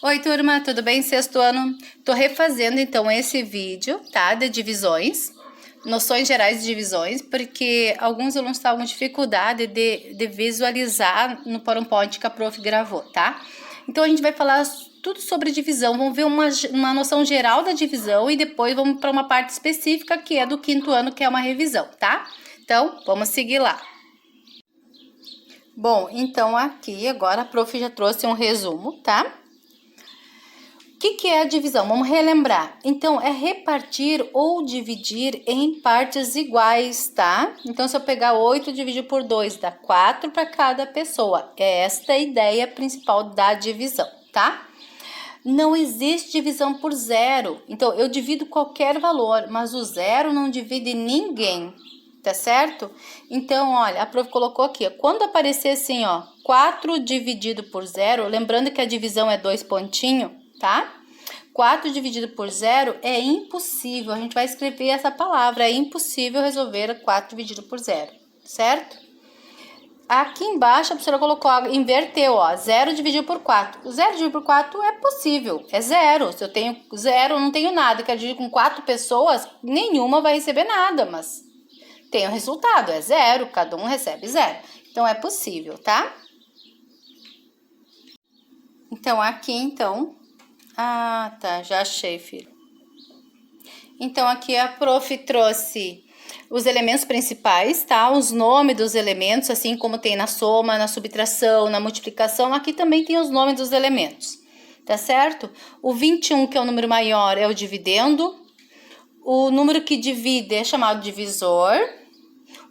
Oi, turma, tudo bem? Sexto ano. Tô refazendo, então, esse vídeo, tá? De divisões, noções gerais de divisões, porque alguns alunos estavam com dificuldade de visualizar no PowerPoint que a prof gravou, tá? Então, a gente vai falar tudo sobre divisão. Vamos ver uma noção geral da divisão e depois vamos para uma parte específica que é do quinto ano, que é uma revisão, tá? Então, vamos seguir lá. Bom, então aqui agora a prof já trouxe um resumo, tá? O que é a divisão? Vamos relembrar. Então, é repartir ou dividir em partes iguais, tá? Então, se eu pegar 8 e dividir por 2, dá 4 para cada pessoa. É esta a ideia principal da divisão, tá? Não existe divisão por zero. Então, eu divido qualquer valor, mas o zero não divide ninguém, tá certo? Então, olha, a prof colocou aqui, ó, quando aparecer assim, ó, 4 dividido por zero, lembrando que a divisão é 2 pontinhos, tá? 4 dividido por zero é impossível. A gente vai escrever essa palavra. É impossível resolver 4 dividido por zero, certo? Aqui embaixo a professora colocou, inverteu, ó, 0 dividido por 4. 0 dividido por 4 é possível, é zero. Se eu tenho 0, eu não tenho nada. Quero dividir com 4 pessoas, nenhuma vai receber nada, mas tem o resultado, é 0, cada um recebe 0. Então, é possível, tá? Então, aqui, então... Ah, tá, já achei, filho. Então, aqui a prof trouxe os elementos principais, tá? Os nomes dos elementos, assim como tem na soma, na subtração, na multiplicação, aqui também tem os nomes dos elementos, tá certo? O 21, que é o número maior, é o dividendo. O número que divide é chamado de divisor.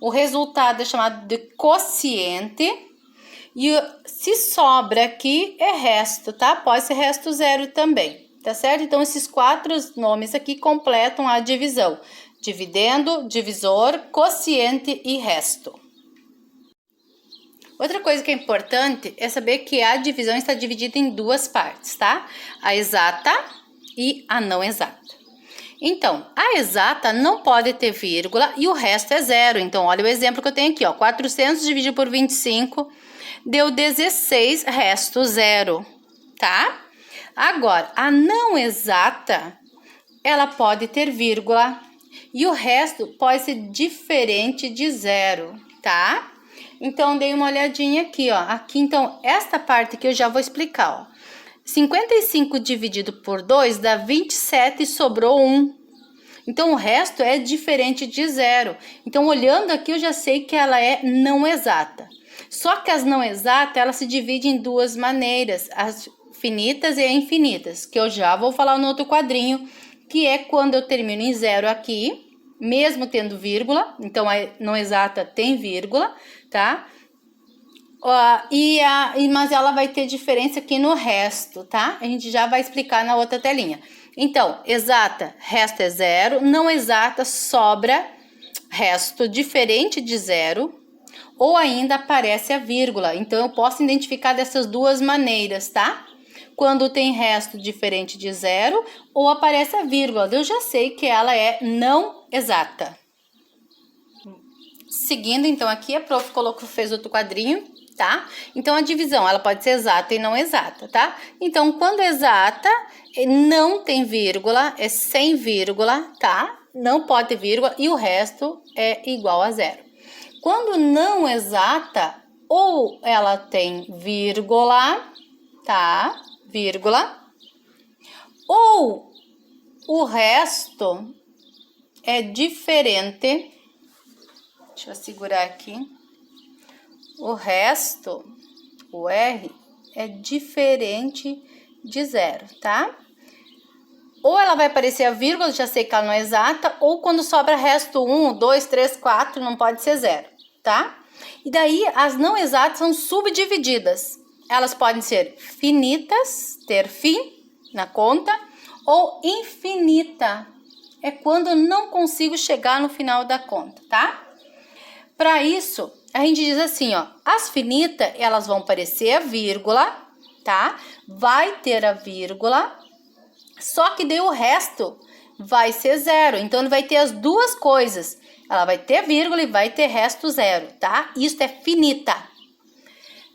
O resultado é chamado de quociente. E se sobra aqui é resto, tá? Pode ser resto zero também, tá certo? Então, esses 4 nomes aqui completam a divisão. Dividendo, divisor, quociente e resto. Outra coisa que é importante é saber que a divisão está dividida em 2 partes, tá? A exata e a não exata. Então, a exata não pode ter vírgula e o resto é zero. Então, olha o exemplo que eu tenho aqui, ó. 400 dividido por 25... deu 16, resto 0, tá? Agora, a não exata, ela pode ter vírgula e o resto pode ser diferente de 0, tá? Então, dei uma olhadinha aqui, ó. Aqui, então, esta parte aqui eu já vou explicar, ó. 55 dividido por 2 dá 27 e sobrou 1. Então, o resto é diferente de 0. Então, olhando aqui, eu já sei que ela é não exata. Só que as não exatas, elas se dividem em 2 maneiras, as finitas e infinitas, que eu já vou falar no outro quadrinho, que é quando eu termino em 0 aqui, mesmo tendo vírgula, então a não exata tem vírgula, tá? Mas ela vai ter diferença aqui no resto, tá? A gente já vai explicar na outra telinha. Então, exata, resto é 0, não exata, sobra resto diferente de 0, ou ainda aparece a vírgula. Então, eu posso identificar dessas 2 maneiras, tá? Quando tem resto diferente de 0, ou aparece a vírgula. Eu já sei que ela é não exata. Seguindo, então, aqui a prof fez outro quadrinho, tá? Então, a divisão, ela pode ser exata e não exata, tá? Então, quando é exata, não tem vírgula, é sem vírgula, tá? Não pode ter vírgula e o resto é igual a 0. Quando não exata, ou ela tem vírgula, tá? Vírgula. Ou o resto é diferente. Deixa eu segurar aqui. O resto, o R, é diferente de 0, tá? Ou ela vai aparecer a vírgula, já sei que ela não é exata, ou quando sobra resto 1, 2, 3, 4, não pode ser 0, tá? E daí, as não exatas são subdivididas. Elas podem ser finitas, ter fim na conta, ou infinita. É quando eu não consigo chegar no final da conta, tá? Para isso, a gente diz assim, ó, as finitas, elas vão aparecer a vírgula, tá? Vai ter a vírgula, só que daí o resto vai ser 0. Então, ele vai ter as 2 coisas. Ela vai ter vírgula e vai ter resto 0, tá? Isso é finita.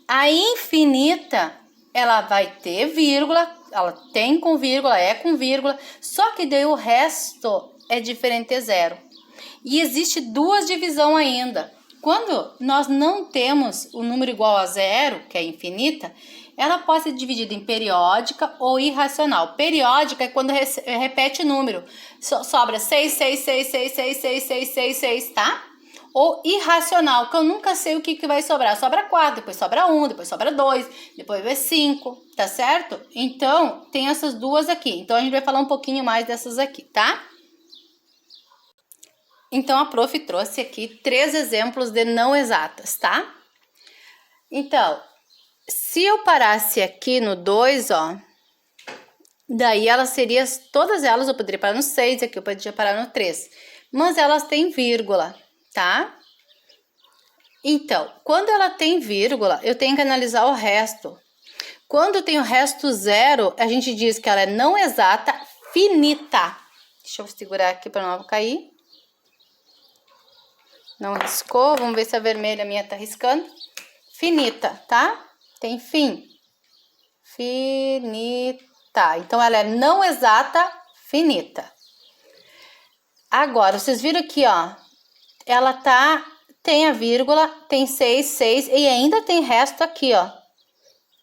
A infinita, ela vai ter vírgula, ela tem com vírgula, é com vírgula, só que daí o resto é diferente de zero. E existe duas divisões ainda. Quando nós não temos o número igual a zero, que é infinita, ela pode ser dividida em periódica ou irracional. Periódica é quando repete o número. Sobra 6, 6, 6, 6, 6, 6, 6, 6, 6, tá? Ou irracional, que eu nunca sei o que vai sobrar. Sobra 4, depois sobra 1, depois sobra 2, depois vai 5, tá certo? Então, tem essas duas aqui. Então, a gente vai falar um pouquinho mais dessas aqui, tá? Então, a prof trouxe aqui 3 exemplos de não exatas, tá? Então, se eu parasse aqui no 2, ó, daí elas seriam, todas elas eu poderia parar no 6, aqui eu poderia parar no 3. Mas elas têm vírgula, tá? Então, quando ela tem vírgula, eu tenho que analisar o resto. Quando tem o resto zero, a gente diz que ela é não exata, finita. Deixa eu segurar aqui para não cair. Não riscou, vamos ver se a vermelha minha tá riscando. Finita, tá? Tem fim. Finita. Então, ela é não exata, finita. Agora, vocês viram aqui, ó. Ela tem a vírgula, tem 6, 6 e ainda tem resto aqui, ó.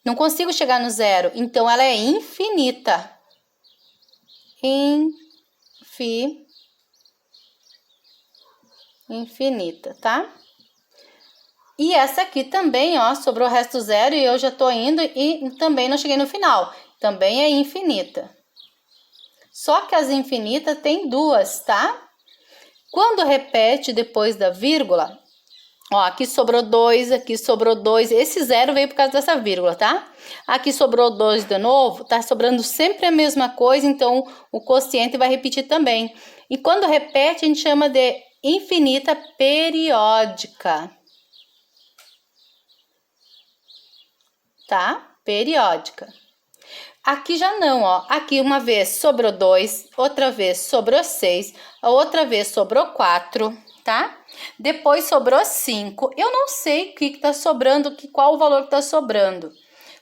Não consigo chegar no zero. Então, ela é infinita. Infinita, tá? E essa aqui também, ó, sobrou o resto zero e eu já tô indo e também não cheguei no final. Também é infinita. Só que as infinitas tem duas, tá? Quando repete depois da vírgula, ó, aqui sobrou 2, aqui sobrou 2. Esse zero veio por causa dessa vírgula, tá? Aqui sobrou 2 de novo, tá sobrando sempre a mesma coisa, então o quociente vai repetir também. E quando repete, a gente chama de infinita periódica. Tá? Periódica. Aqui já não, ó. Aqui uma vez sobrou 2, outra vez sobrou 6, a outra vez sobrou 4, tá? Depois sobrou 5. Eu não sei o que tá sobrando, qual o valor que tá sobrando.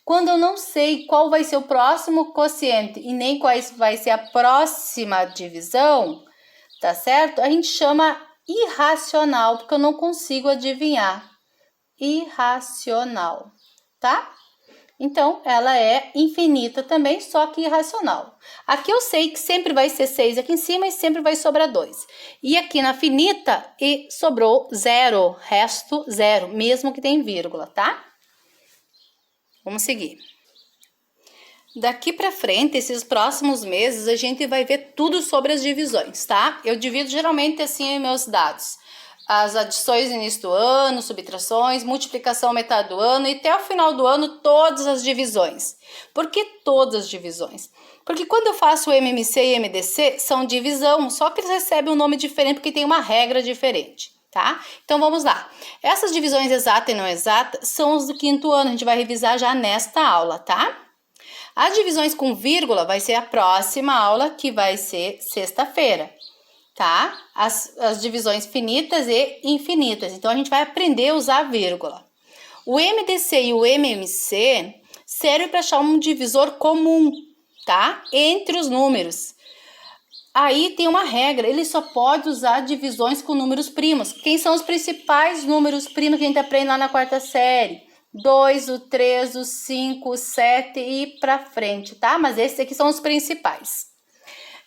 Quando eu não sei qual vai ser o próximo quociente e nem qual vai ser a próxima divisão, tá certo? A gente chama irracional, porque eu não consigo adivinhar. Irracional, tá? Então, ela é infinita também, só que irracional. Aqui eu sei que sempre vai ser 6 aqui em cima e sempre vai sobrar 2. E aqui na finita, e sobrou 0, resto 0, mesmo que tem vírgula, tá? Vamos seguir. Daqui para frente, esses próximos meses, a gente vai ver tudo sobre as divisões, tá? Eu divido geralmente assim meus dados. As adições no início do ano, subtrações, multiplicação metade do ano e até o final do ano todas as divisões. Por que todas as divisões? Porque quando eu faço o MMC e MDC, são divisão, só que eles recebem um nome diferente porque tem uma regra diferente, tá? Então vamos lá. Essas divisões exata e não exata são os do 5º ano, a gente vai revisar já nesta aula, tá? As divisões com vírgula vai ser a próxima aula, que vai ser sexta-feira. Tá? As divisões finitas e infinitas. Então, a gente vai aprender a usar a vírgula. O MDC e o MMC servem para achar um divisor comum, tá? Entre os números. Aí tem uma regra, ele só pode usar divisões com números primos. Quem são os principais números primos que a gente aprende lá na 4ª série? 2, o 3, o 5, o 7 e para frente, tá? Mas esses aqui são os principais.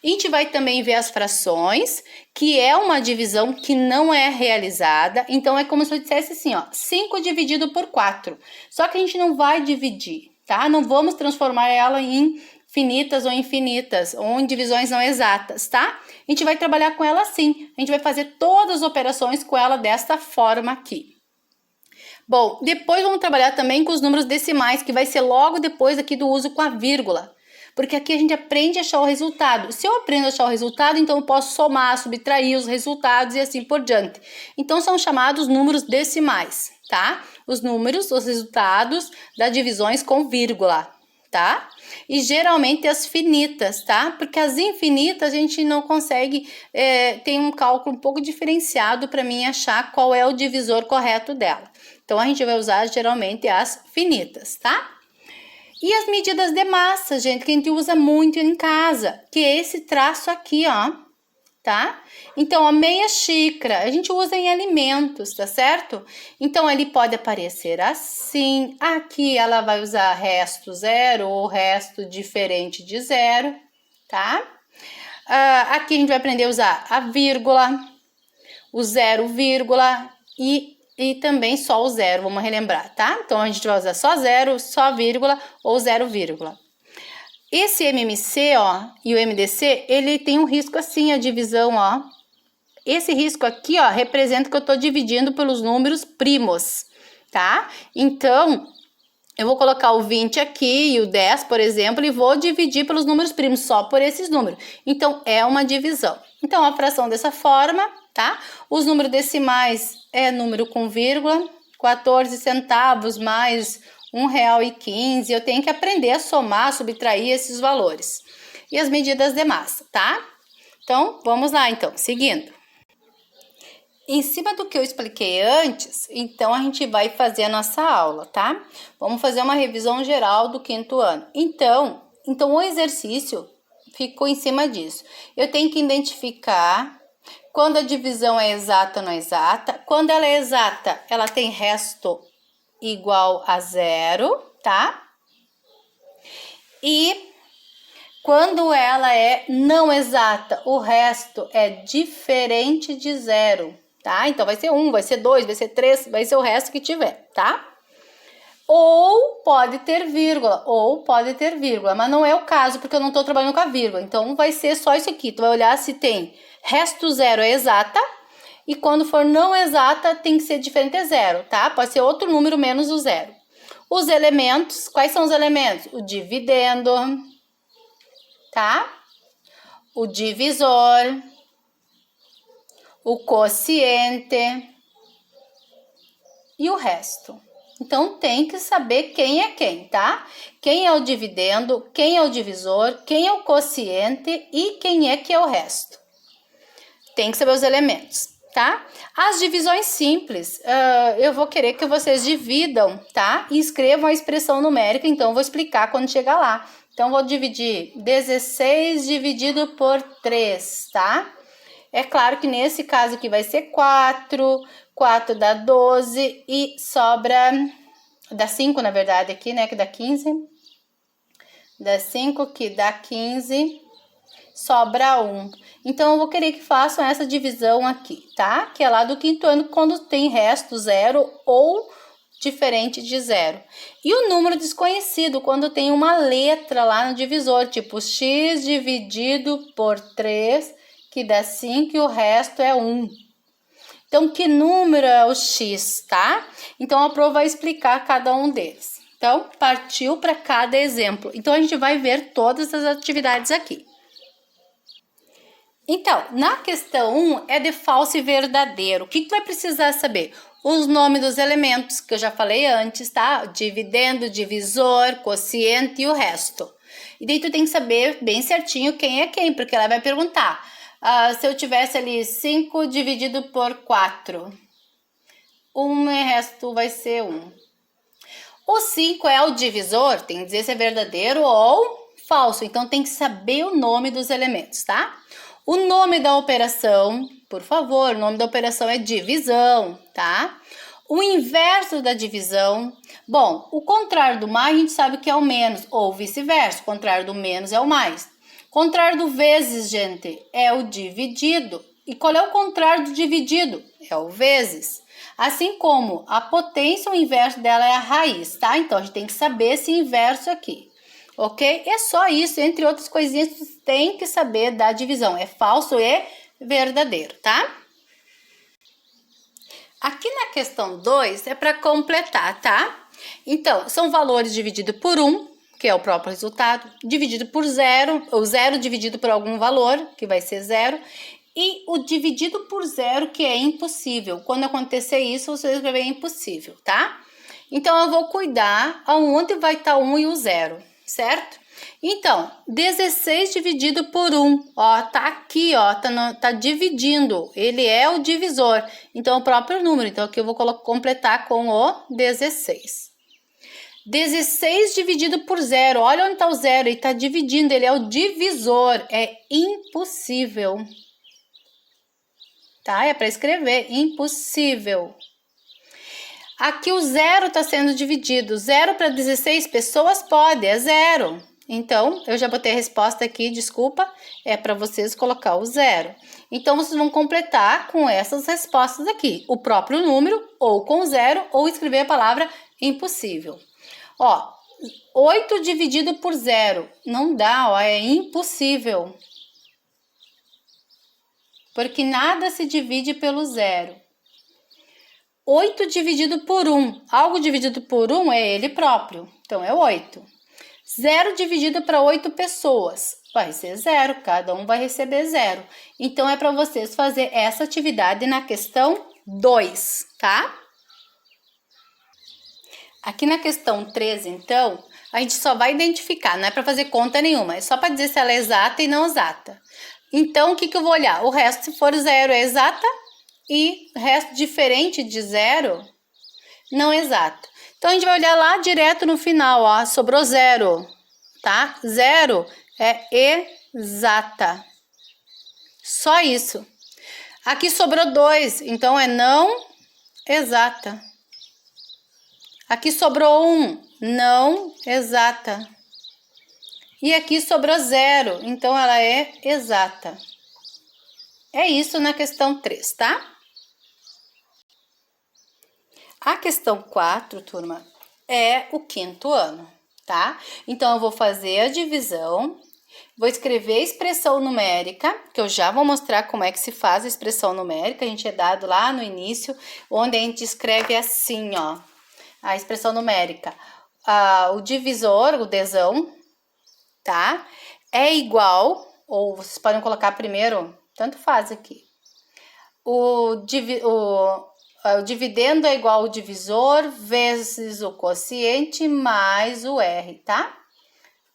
A gente vai também ver as frações, que é uma divisão que não é realizada. Então, é como se eu dissesse assim, ó, 5 dividido por 4. Só que a gente não vai dividir, tá? Não vamos transformar ela em finitas ou infinitas, ou em divisões não exatas, tá? A gente vai trabalhar com ela assim. A gente vai fazer todas as operações com ela desta forma aqui. Bom, depois vamos trabalhar também com os números decimais, que vai ser logo depois aqui do uso com a vírgula. Porque aqui a gente aprende a achar o resultado. Se eu aprendo a achar o resultado, então eu posso somar, subtrair os resultados e assim por diante. Então, são chamados números decimais, tá? Os números, os resultados das divisões com vírgula, tá? E geralmente as finitas, tá? Porque as infinitas a gente não consegue, tem um cálculo um pouco diferenciado para mim achar qual é o divisor correto dela. Então, a gente vai usar geralmente as finitas, tá? E as medidas de massa, gente, que a gente usa muito em casa, que é esse traço aqui, ó, tá? Então, a meia xícara, a gente usa em alimentos, tá certo? Então, ele pode aparecer assim, aqui ela vai usar resto zero ou resto diferente de zero, tá? Aqui a gente vai aprender a usar a vírgula, o zero, vírgula e também só o zero, vamos relembrar, tá? Então, a gente vai usar só zero, só vírgula ou zero, vírgula. Esse MMC, ó, e o MDC, ele tem um risco assim, a divisão, ó. Esse risco aqui, ó, representa que eu tô dividindo pelos números primos, tá? Então, eu vou colocar o 20 aqui e o 10, por exemplo, e vou dividir pelos números primos, só por esses números. Então, é uma divisão. Então, a fração dessa forma, tá? Os números decimais é número com vírgula, 14 centavos mais R$1,15. Eu tenho que aprender a somar, subtrair esses valores. E as medidas de massa, tá? Então, vamos lá, então, seguindo. Em cima do que eu expliquei antes, então a gente vai fazer a nossa aula, tá? Vamos fazer uma revisão geral do 5º ano. Então o exercício ficou em cima disso. Eu tenho que identificar quando a divisão é exata ou não exata. Quando ela é exata, ela tem resto igual a zero, tá? E quando ela é não exata, o resto é diferente de zero. Tá? Então, vai ser 1, vai ser 2, vai ser 3, vai ser o resto que tiver, tá? Ou pode ter vírgula, mas não é o caso, porque eu não tô trabalhando com a vírgula. Então, vai ser só isso aqui. Tu vai olhar se tem resto zero é exata, e quando for não exata, tem que ser diferente de zero, tá? Pode ser outro número menos o zero. Os elementos, quais são os elementos? O dividendo, tá? O divisor, o quociente e o resto. Então, tem que saber quem é quem, tá? Quem é o dividendo, quem é o divisor, quem é o quociente e quem é que é o resto. Tem que saber os elementos, tá? As divisões simples, eu vou querer que vocês dividam, tá? E escrevam a expressão numérica, então eu vou explicar quando chegar lá. Então, vou dividir 16 dividido por 3, tá? É claro que nesse caso aqui vai ser 4, 4 dá 12 e sobra, dá 5 na verdade aqui, né, que dá 15. Dá 5 que dá 15, sobra 1. Então, eu vou querer que façam essa divisão aqui, tá? Que é lá do 5º ano, quando tem resto zero ou diferente de zero. E o número desconhecido, quando tem uma letra lá no divisor, tipo x dividido por 3, que dá 5 e o resto é 1. Então, que número é o x, tá? Então, a prova vai explicar cada um deles. Então, partiu para cada exemplo. Então, a gente vai ver todas as atividades aqui. Então, na questão 1 é de falso e verdadeiro. O que tu vai precisar saber? Os nomes dos elementos, que eu já falei antes, tá? Dividendo, divisor, quociente e o resto. E daí tu tem que saber bem certinho quem é quem, porque ela vai perguntar. Se eu tivesse ali 5 dividido por 4, o resto vai ser 1. O 5 é o divisor, tem que dizer se é verdadeiro ou falso. Então, tem que saber o nome dos elementos, tá? O nome da operação, por favor, o nome da operação é divisão, tá? O inverso da divisão, bom, o contrário do mais a gente sabe que é o menos, ou vice-versa, o contrário do menos é o mais. Contrário do vezes, gente, é o dividido. E qual é o contrário do dividido? É o vezes. Assim como a potência, o inverso dela é a raiz, tá? Então, a gente tem que saber esse inverso aqui, ok? É só isso, entre outras coisinhas, você tem que saber da divisão. É falso e verdadeiro, tá? Aqui na questão 2 é para completar, tá? Então, são valores divididos por 1, que é o próprio resultado, dividido por 0, ou 0 dividido por algum valor, que vai ser 0, e o dividido por 0, que é impossível. Quando acontecer isso, você vai escrever impossível, tá? Então, eu vou cuidar aonde vai estar 1 e o 0, certo? Então, 16 dividido por 1, ó, tá aqui, ó, tá dividindo, ele é o divisor, então, o próprio número. Então, aqui eu vou completar com o 16. 16 dividido por 0. Olha onde está o 0. Ele está dividindo. Ele é o divisor. É impossível. Tá? É para escrever. Impossível. Aqui o 0 está sendo dividido. 0 para 16 pessoas pode. É 0. Então, eu já botei a resposta aqui. Desculpa. É para vocês colocar o 0. Então, vocês vão completar com essas respostas aqui. O próprio número, ou com 0, ou escrever a palavra impossível. Ó, 8 dividido por 0. Não dá, ó, é impossível. Porque nada se divide pelo 0. 8 dividido por 1. Algo dividido por 1 é ele próprio. Então, é 8. 0 dividido para 8 pessoas. Vai ser 0. Cada um vai receber 0. Então, é para vocês fazer essa atividade na questão 2, tá? Aqui na questão 3, então, a gente só vai identificar, não é para fazer conta nenhuma, é só para dizer se ela é exata e não exata. Então, o que eu vou olhar? O resto, se for 0, é exata, e o resto diferente de 0, não é exata. Então, a gente vai olhar lá direto no final, ó, sobrou 0, tá? 0 é exata. Só isso. Aqui sobrou 2, então é não exata. Aqui sobrou 1, não exata. E aqui sobrou 0, então ela é exata. É isso na questão 3, tá? A questão 4, turma, é o 5º ano, tá? Então, eu vou fazer a divisão, vou escrever a expressão numérica, que eu já vou mostrar como é que se faz a expressão numérica. A gente é dado lá no início, onde a gente escreve assim, ó. A expressão numérica, o divisor, o desão, tá? É igual, ou vocês podem colocar primeiro, tanto faz aqui. O dividendo é igual ao divisor vezes o quociente mais o R, tá?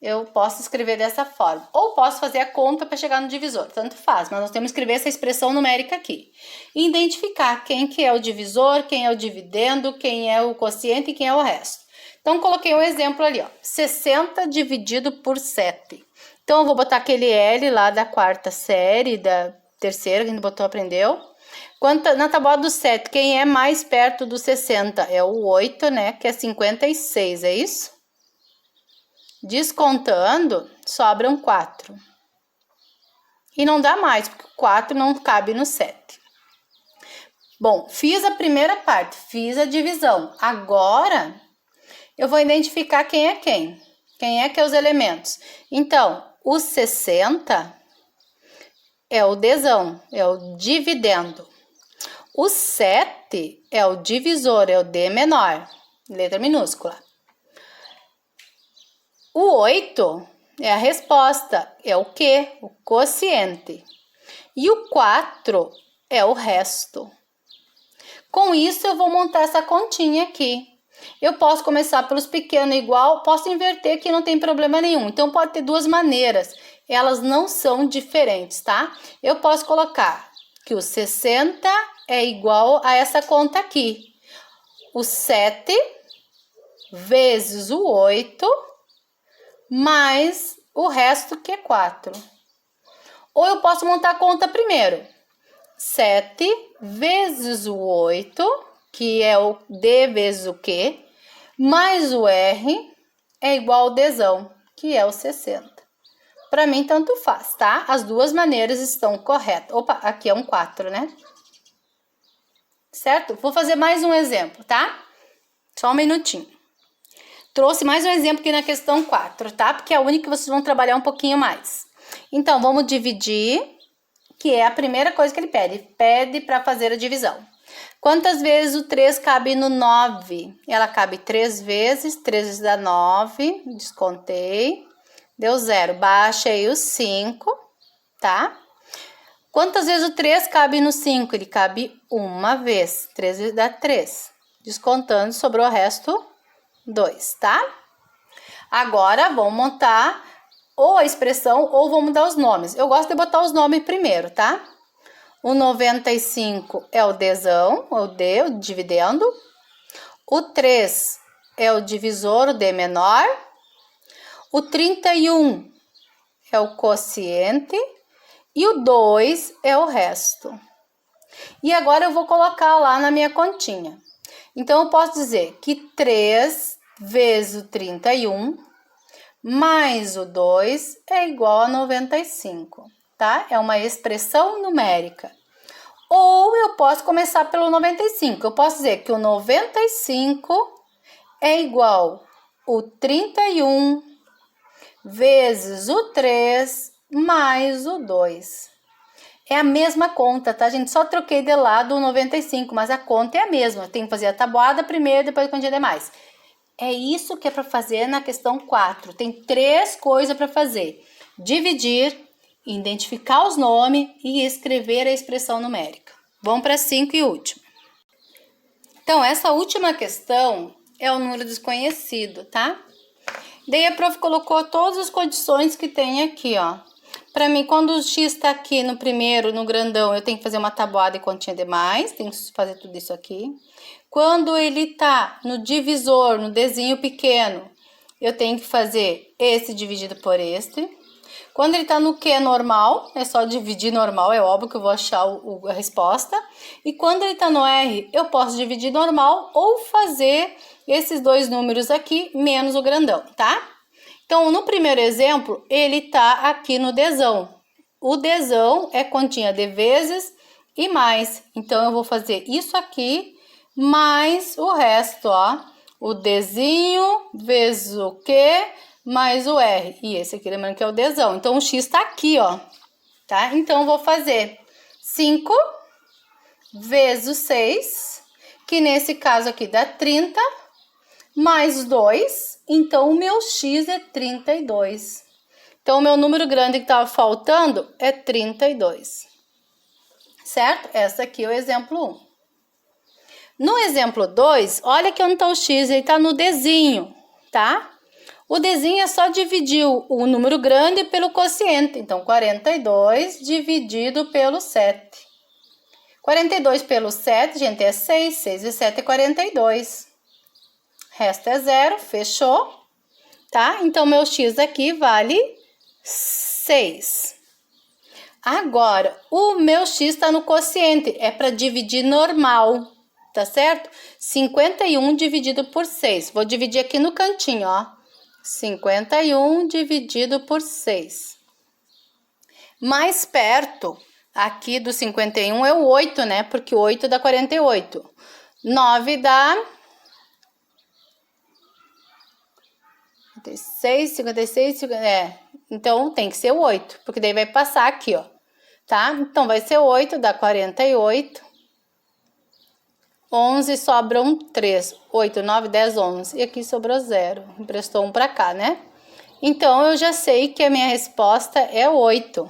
Eu posso escrever dessa forma. Ou posso fazer a conta para chegar no divisor, tanto faz. Mas nós temos que escrever essa expressão numérica aqui. E identificar quem que é o divisor, quem é o dividendo, quem é o quociente e quem é o resto. Então, coloquei um exemplo ali, ó. 60 dividido por 7. Então, eu vou botar aquele L lá da 4ª série, da 3ª, que a gente botou, aprendeu. Na tabuada do 7, quem é mais perto do 60? É o 8, né? Que é 56, é isso? Descontando, sobram 4. E não dá mais, porque o 4 não cabe no 7. Bom, fiz a primeira parte, fiz a divisão. Agora, eu vou identificar quem é quem. Quem é que é os elementos. Então, o 60 é o desão, é o dividendo. O 7 é o divisor, é o D menor, letra minúscula. O 8 é a resposta, é o quê? O quociente. E o 4 é o resto. Com isso, eu vou montar essa continha aqui. Eu posso começar pelos pequenos igual, posso inverter que não tem problema nenhum. Então, pode ter duas maneiras. Elas não são diferentes, tá? Eu posso colocar que o 60 é igual a essa conta aqui. O 7 vezes o 8... mais o resto, que é 4. Ou eu posso montar a conta primeiro. 7 vezes o 8, que é o D vezes o Q, mais o R é igual ao Dzão, que é o 60. Para mim, tanto faz, tá? As duas maneiras estão corretas. Opa, aqui é um 4, né? Certo? Vou fazer mais um exemplo, tá? Só um minutinho. Trouxe mais um exemplo aqui na questão 4, tá? Porque é a única que vocês vão trabalhar um pouquinho mais. Então, vamos dividir, que é a primeira coisa que ele pede. Pede para fazer a divisão. Quantas vezes o 3 cabe no 9? Ela cabe 3 vezes. 3 vezes dá 9. Descontei. Deu 0. Baixei o 5, tá? Quantas vezes o 3 cabe no 5? Ele cabe uma vez. 3 vezes dá 3. Descontando, sobrou o resto 2, tá? Agora, vamos montar ou a expressão ou vamos mudar os nomes. Eu gosto de botar os nomes primeiro, tá? O 95 é o Dzão, o D, o dividendo. O 3 é o divisor, o D menor. O 31 é o quociente. E o 2 é o resto. E agora eu vou colocar lá na minha continha. Então, eu posso dizer que 3 vezes o 31 mais o 2 é igual a 95, tá? É uma expressão numérica. Ou eu posso começar pelo 95. Eu posso dizer que o 95 é igual o 31 vezes o 3 mais o 2. É a mesma conta, tá, gente? Só troquei de lado o 95, mas a conta é a mesma. Tem que fazer a tabuada primeiro, depois a quantia demais. É isso que é para fazer na questão 4. Tem 3 coisas para fazer. Dividir, identificar os nomes e escrever a expressão numérica. Vamos para 5 e última. Então, essa última questão é o número desconhecido, tá? Daí a prof colocou todas as condições que tem aqui, ó. Para mim, quando o x está aqui no primeiro, no grandão, eu tenho que fazer uma tabuada e continha demais. Tenho que fazer tudo isso aqui. Quando ele tá no divisor, no desenho pequeno, eu tenho que fazer esse dividido por este. Quando ele tá no Q normal, é só dividir normal, é óbvio que eu vou achar a resposta. E quando ele tá no R, eu posso dividir normal ou fazer esses dois números aqui menos o grandão, tá? Então, no primeiro exemplo, ele tá aqui no Dzão. O Dzão é continha de vezes e mais. Então, eu vou fazer isso aqui mais o resto, ó. O Dzinho vezes o Q mais o R. E esse aqui, lembrando que é o Dzão. Então, o X tá aqui, ó. Tá? Então, eu vou fazer 5 vezes o 6, que nesse caso aqui dá 30, mais 2. Então, o meu X é 32. Então, o meu número grande que estava faltando é 32. Certo? Esse aqui é o exemplo 1. No exemplo 2, olha aqui onde está o X, ele está no Dzinho, tá? O Dzinho é só dividir o número grande pelo quociente. Então, 42 dividido pelo 7. 42 pelo 7, gente, é 6. 6 vezes 7 é 42. Resto é 0, fechou, tá? Então, meu X aqui vale 6. Agora, o meu X está no quociente, é para dividir normal, tá certo? 51 dividido por 6. Vou dividir aqui no cantinho, ó. 51 dividido por 6. Mais perto, aqui do 51 é o 8, né? Porque 8 dá 48. 9 dá 56, 50, então tem que ser o 8, porque daí vai passar aqui, ó, tá? Então vai ser 8, dá 48, 11, sobram 3, 8, 9, 10, 11, e aqui sobrou 0, emprestou 1 para cá, né? Então, eu já sei que a minha resposta é 8,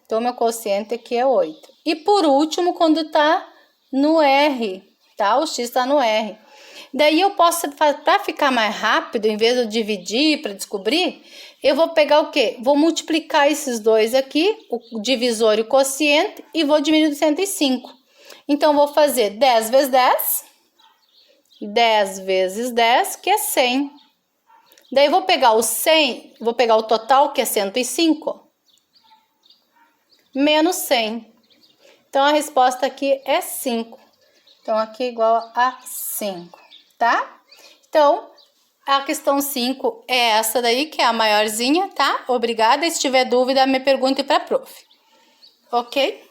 então meu quociente aqui é 8. E por último, quando tá no R, tá? O X tá no R. Daí eu posso, para ficar mais rápido, em vez de eu dividir para descobrir, eu vou pegar o quê? Vou multiplicar esses dois aqui, o divisor e o quociente, e vou diminuir do 105. Então, vou fazer 10 vezes 10, 10 vezes 10, que é 100. Daí, vou pegar o 100, vou pegar o total, que é 105, menos 100. Então, a resposta aqui é 5. Então, aqui é igual a 5. Tá? Então, a questão 5 é essa daí, que é a maiorzinha, tá? Obrigada. Se tiver dúvida, me pergunte para a prof. Ok?